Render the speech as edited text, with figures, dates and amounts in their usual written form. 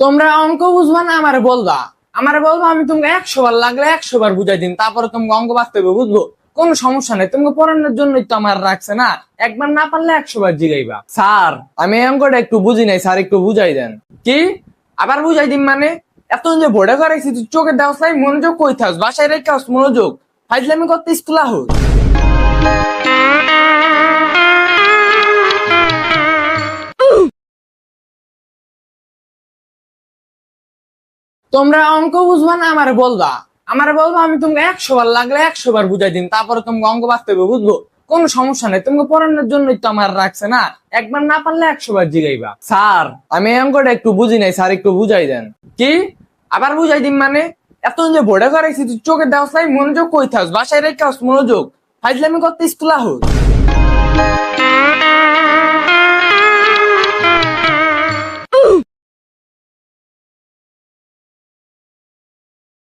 তোমরা অঙ্ক বুঝবা না আমারে বলবা আমি তোমাকে 100 বার লাগলে 100 বার বুঝাই দিন, তারপরে তোমাকে অঙ্ক বাঁচতে হবে, বুঝবো? কোনো সমস্যা নেই, তোমাকে পড়ানোর জন্যই তো আমার রাখছে না। একবার না পারলে 100 বার জিগাইবা। স্যার, আমি এই অঙ্কটা একটু বুঝি নাই, স্যার একটু বুঝাই দেন। কি? আবার বুঝাই দিন মানে? এত যে ভোরে করাইছি, তুই চোখে দেওয়াস নাই, মনোযোগ কই থাকস? বাসায় রেখে আস মনোযোগ। ফাইজলামি করতে স্কুল আহ। তোমরা অঙ্ক বুঝবা না আমারে বলবা আমি তোমাকে 100 বার লাগলে 100 বার বুঝাই দিন, তারপরে তোমাকে অঙ্ক বাঁচতে হবে, বুঝবো? কোনো সমস্যা নেই, তোমাকে পড়ানোর জন্যই তো আমার রাখছে না। একবার না পারলে 100 বার জিগাইবা। স্যার, আমি এই অঙ্কটা একটু বুঝি নাই, স্যার একটু বুঝাই দেন। কি? আবার বুঝাই দিন মানে? এত যে ভোরে করাইছি, তুই চোখে দেওয়াস নাই, মনোযোগ কই থাকস? বাসায় রেখে আস মনোযোগ। ফাইজলামি করতে স্কুল আহ।